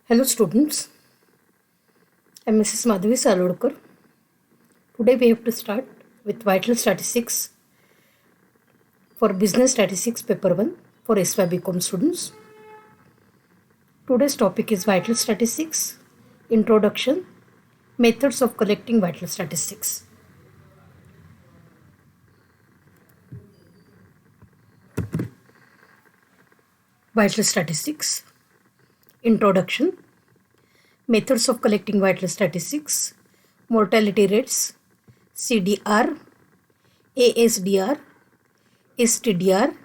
Hello students, I am Mrs. Madhavi Salodkar. Today we have to start with Vital Statistics for Business Statistics Paper 1 for SY BCom students. Today's topic is Vital Statistics, Introduction, Methods of Collecting Vital Statistics. Vital Statistics, Introduction, Methods of Collecting Vital Statistics, Mortality Rates, CDR, ASDR, STDR,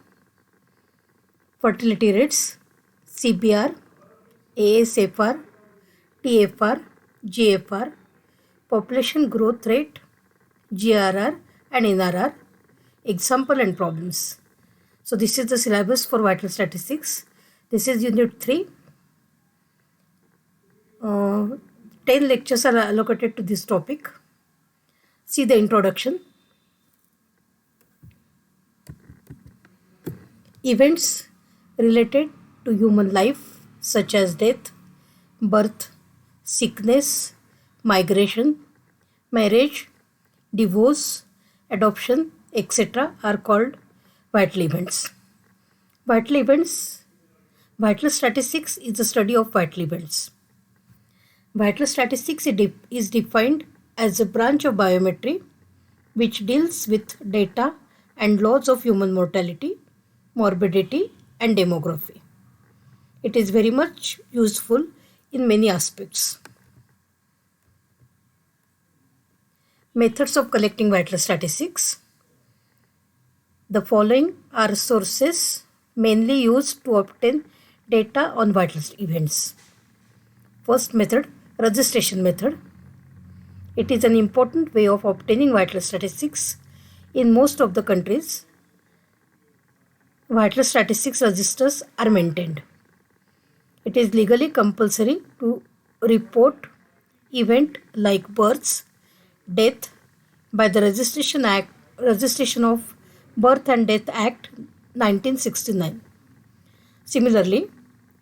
Fertility Rates, CBR, ASFR, TFR, GFR, Population Growth Rate, GRR and NRR, Example and Problems. So this is the syllabus for Vital Statistics. This is Unit 3. 10 lectures are allocated to this topic. See the introduction. Events related to human life such as death, birth, sickness, migration, marriage, divorce, adoption, etc. are called vital events. Vital statistics is the study of vital events. Vital statistics is defined as a branch of biometry which deals with data and laws of human mortality, morbidity, and demography. It is very much useful in many aspects. Methods of collecting vital statistics. The following are sources mainly used to obtain data on vital events. First method, registration method. It is an important way of obtaining vital statistics. In most of the countries, vital statistics registers are maintained. It is legally compulsory to report event like births, death by the Registration of Birth and Death Act 1969. Similarly,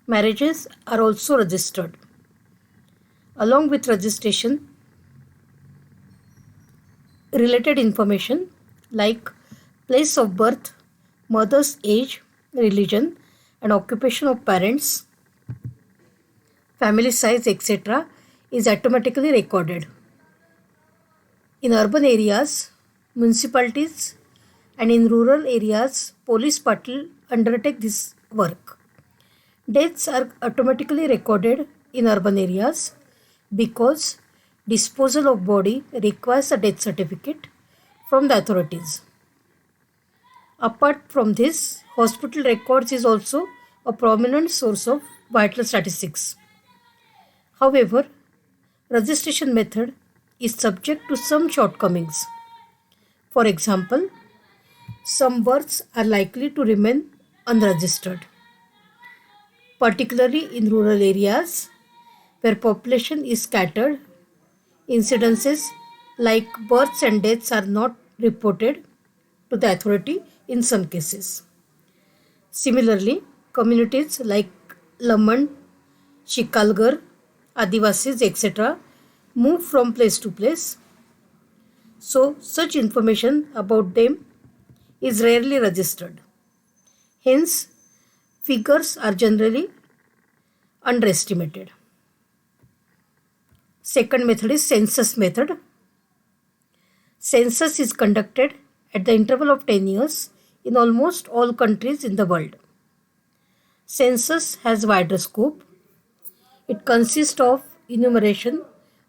marriages are also registered. Along with registration, related information like place of birth, mother's age, religion, and occupation of parents, family size, etc. is automatically recorded. In urban areas, municipalities, and in rural areas, police patrol undertake this work. Deaths are automatically recorded in urban areas because disposal of body requires a death certificate from the authorities. Apart from this, hospital records is also a prominent source of vital statistics. However, registration method is subject to some shortcomings. For example, some births are likely to remain unregistered, particularly in rural areas where population is scattered. Incidences like births and deaths are not reported to the authority in some cases. Similarly, communities like Lamand, Shikalgar, Adivasis, etc. move from place to place. So, such information about them is rarely registered. Hence, figures are generally underestimated. Second method is census method. Census is conducted at the interval of 10 years in almost all countries in the world. Census has wider scope. It consists of enumeration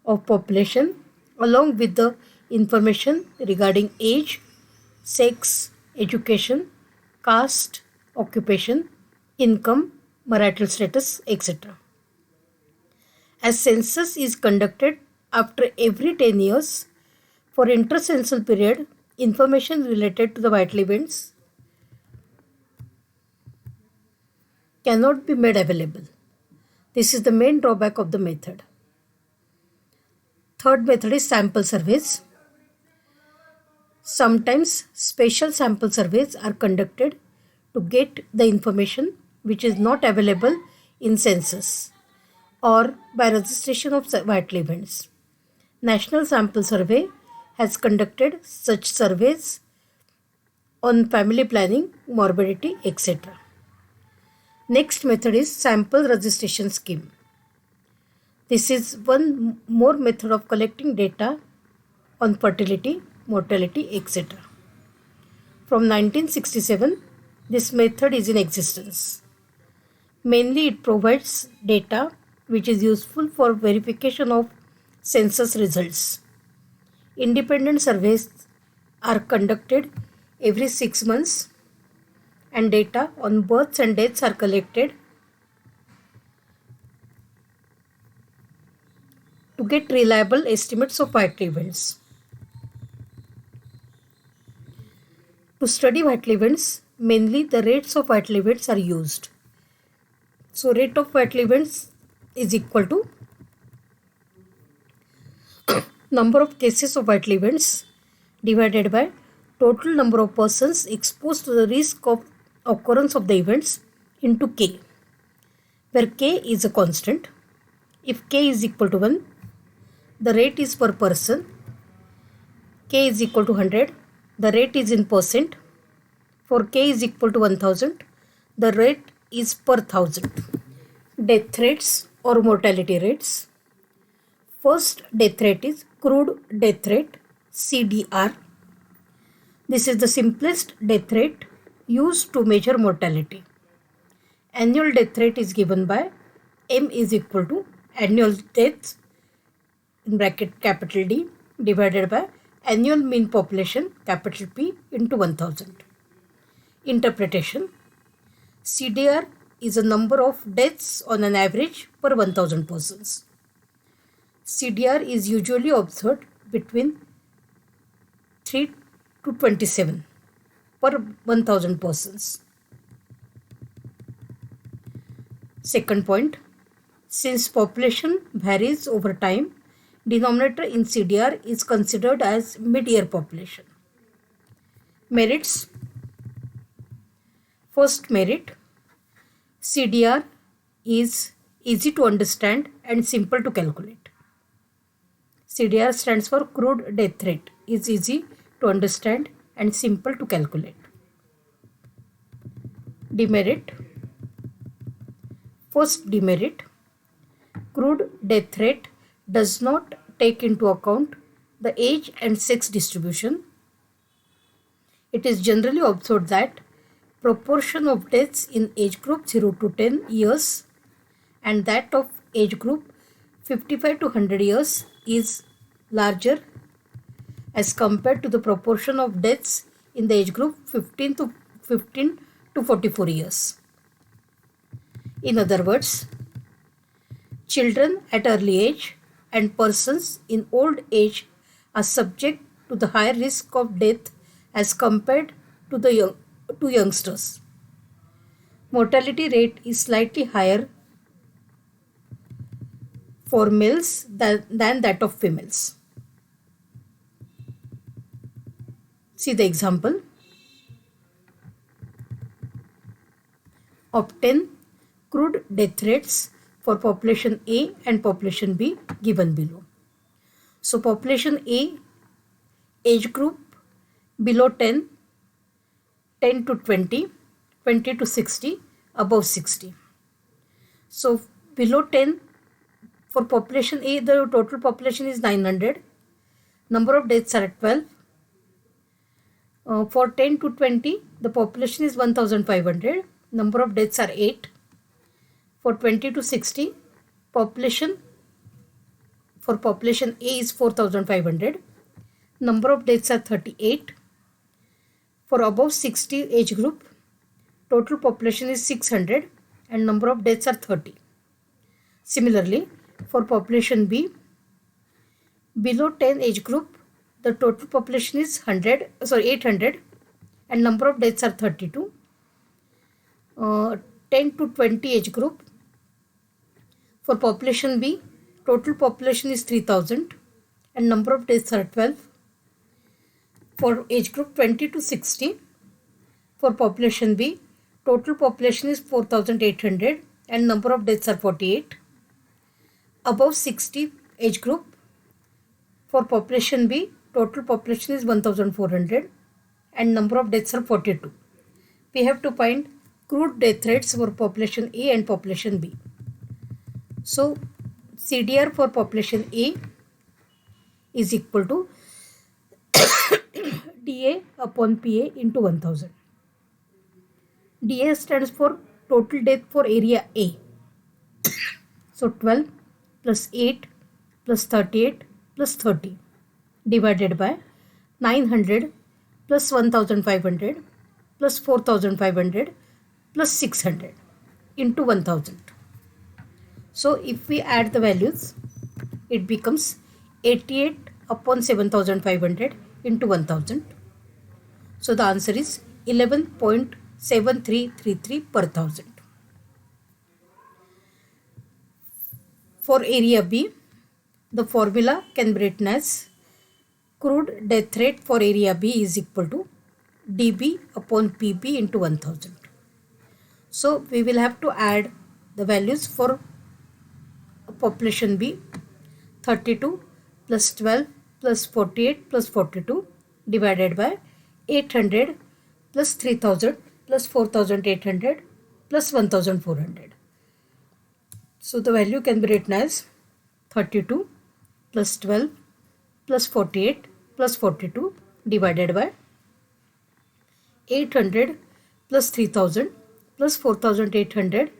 of population along with the information regarding age, sex, education, caste, occupation, income, marital status, etc. As census is conducted after every 10 years, for intercensal period, information related to the vital events cannot be made available. This is the main drawback of the method. Third method is sample surveys. Sometimes special sample surveys are conducted to get the information which is not available in census. or by registration of vital events. National Sample Survey has conducted such surveys on family planning, morbidity, etc. Next method is sample registration scheme. This is one more method of collecting data on fertility, mortality, etc. From 1967, this method is in existence. Mainly, it provides data which is useful for verification of census results. Independent surveys are conducted every 6 months and data on births and deaths are collected to get reliable estimates of vital events. To study vital events, mainly the rates of vital events are used. So rate of vital events is equal to number of cases of vital events divided by total number of persons exposed to the risk of occurrence of the events into K, where K is a constant. If K is equal to 1, the rate is per person. K is equal to 100, the rate is in percent. For K is equal to 1000, the rate is per 1000. Death rates or mortality rates. First death rate is crude death rate, CDR. This is the simplest death rate used to measure mortality. Annual death rate is given by M is equal to annual deaths in bracket capital D divided by annual mean population capital P into 1000. Interpretation. CDR is a number of deaths on an average per 1000 persons. CDR is usually observed between 3 to 27 per 1000 persons. Second point, since population varies over time, denominator in CDR is considered as mid-year population. Merits. First merit, CDR is easy to understand and simple to calculate. CDR stands for crude death rate, is easy to understand and simple to calculate. Demerit. First demerit, crude death rate does not take into account the age and sex distribution. It is generally observed that proportion of deaths in age group 0 to 10 years and that of age group 55 to 100 years is larger as compared to the proportion of deaths in the age group 15 to 44 years. In other words, children at early age and persons in old age are subject to the higher risk of death as compared to the youngsters. Mortality rate is slightly higher for males than that of females. See the example. Obtain crude death rates for population A and population B given below. So population A, age group below 10, 10 to 20, 20 to 60, above 60. So below 10, for population A, the total population is 900. Number of deaths are 12. For 10 to 20, the population is 1500. Number of deaths are 8. For 20 to 60, population for population A is 4500. Number of deaths are 38. For above 60 age group, total population is 600 and number of deaths are 30. Similarly, for population B, below 10 age group, the total population is 800 and number of deaths are 32. 10 to 20 age group, for population B, total population is 3000 and number of deaths are 12. For age group 20 to 60, for population B, total population is 4800 and number of deaths are 48. above 60 age group. For population B, total population is 1400 and number of deaths are 42. We have to find crude death rates for population A and population B. So CDR for population A is equal to DA upon PA into 1000. DA stands for total death for area A. So 12 plus 8 plus 38 plus 30 divided by 900 plus 1500 plus 4500 plus 600 into 1000. So if we add the values, it becomes 88 upon 7500 into 1000. So the answer is 11.7333 per thousand. For area B, the formula can be written as crude death rate for area B is equal to dB upon PB into 1000. So we will have to add the values for population B. 32 plus 12 plus 48 plus 42 divided by 800 plus 3000 plus 4800 plus 1400. So the value can be written as 32 plus 12 plus 48 plus 42 divided by 800 plus 3000 plus 4800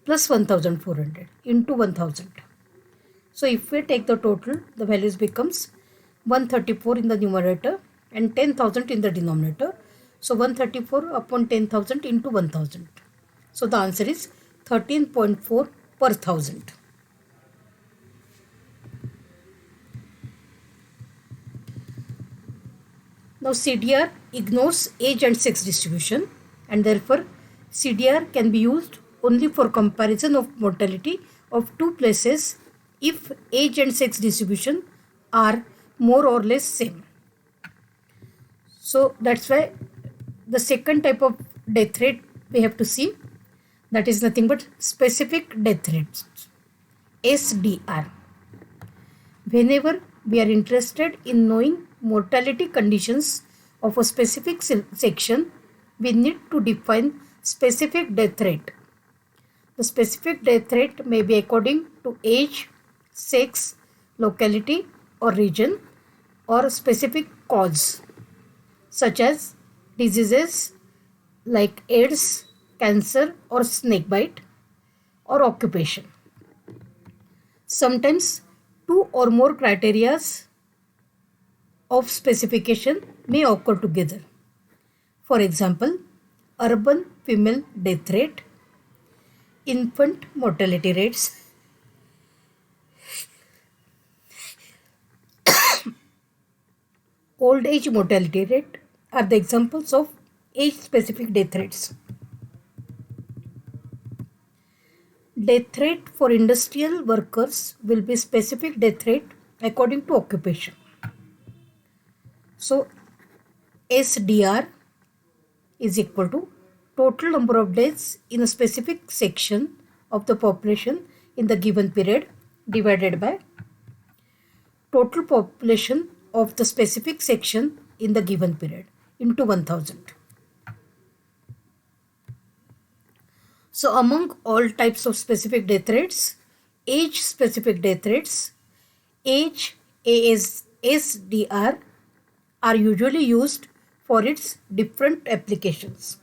plus 1400 into 1000. So if we take the total, the values becomes 134 in the numerator and 10,000 in the denominator. So 134 upon 10,000 into 1000. So the answer is 13.4 per thousand. Now CDR ignores age and sex distribution, and therefore CDR can be used only for comparison of mortality of two places if age and sex distribution are more or less same. So that's why the second type of death rate we have to see, that is nothing but specific death rates, SDR. Whenever we are interested in knowing mortality conditions of a specific section, we need to define specific death rate. The specific death rate may be according to age, sex, locality or region, or specific cause such as diseases like AIDS, cancer or snake bite, or occupation. Sometimes two or more criteria of specification may occur together. For example, urban female death rate, infant mortality rates, old age mortality rate are the examples of age specific death rates. Death rate for industrial workers will be specific death rate according to occupation. So SDR is equal to total number of deaths in a specific section of the population in the given period divided by total population of the specific section in the given period into 1000. So among all types of specific death rates, age specific death rates, age ASDR are usually used for its different applications.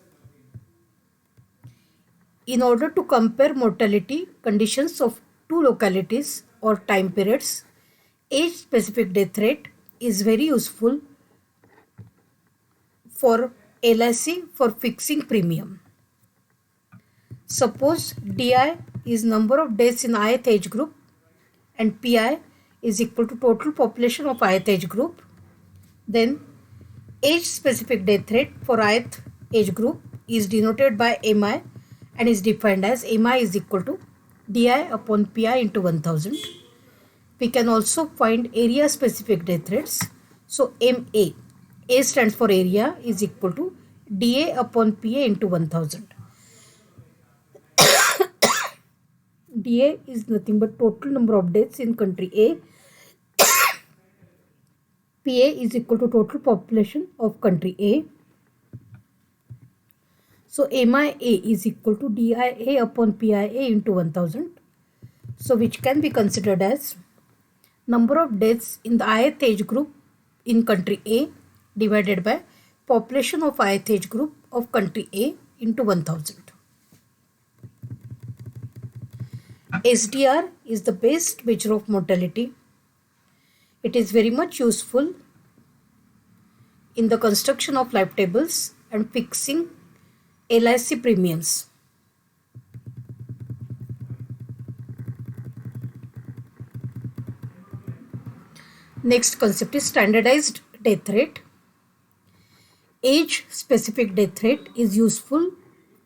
In order to compare mortality conditions of two localities or time periods, age specific death rate is very useful for LIC for fixing premium. Suppose DI is number of deaths in ith age group and PI is equal to total population of ith age group. Then age specific death rate for ith age group is denoted by MI and is defined as MI is equal to DI upon PI into 1000. We can also find area specific death rates. So MA, A stands for area, is equal to DA upon PA into 1000. DA is nothing but total number of deaths in country A. PA is equal to total population of country A. So MIA is equal to DIA upon PIA into 1000. So which can be considered as number of deaths in the ith age group in country A divided by population of ith age group of country A into 1000. SDR is the best measure of mortality. It is very much useful in the construction of life tables and fixing LIC premiums. Next concept is standardized death rate. Age specific death rate is useful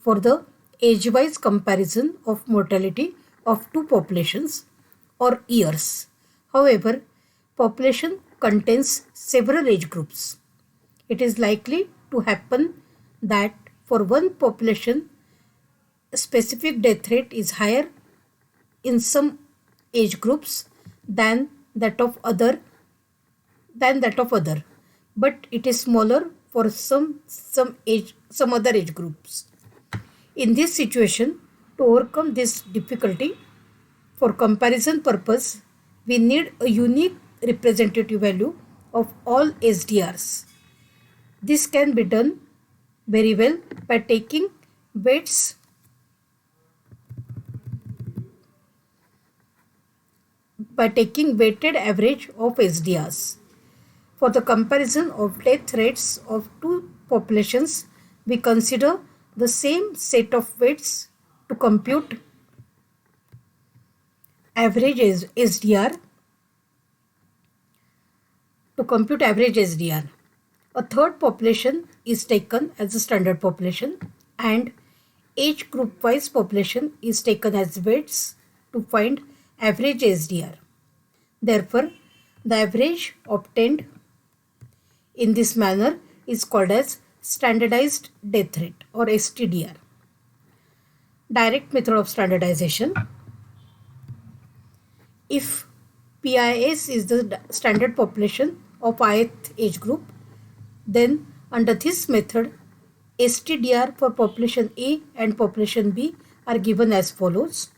for the age-wise comparison of mortality of two populations or years. However, population contains several age groups. It is likely to happen that for one population, specific death rate is higher in some age groups than that of other, but it is smaller for some other age groups. In this situation, to overcome this difficulty, for comparison purpose, we need a unique representative value of all SDRs. This can be done very well by taking weights weighted average of SDRs. For the comparison of death rates of two populations, we consider the same set of weights to compute average SDR. A third population is taken as a standard population and age group wise population is taken as weights to find average SDR. Therefore, the average obtained in this manner is called as standardized death rate or STDR. Direct method of standardization. If PIS is the standard population of ith age group, then under this method, STDR for population A and population B are given as follows.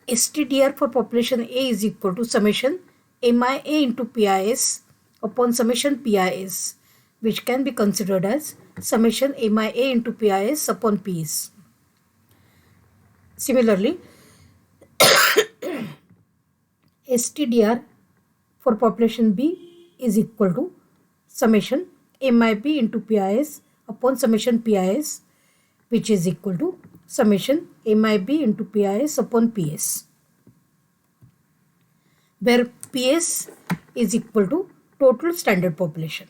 STDR for population A is equal to summation MIA into PIS upon summation PIS, which can be considered as summation MIA into PIS upon PS. Similarly, STDR for population B is equal to summation MIB into PIS upon summation PIS, which is equal to summation MIB into PIS upon PS, where PS is equal to total standard population.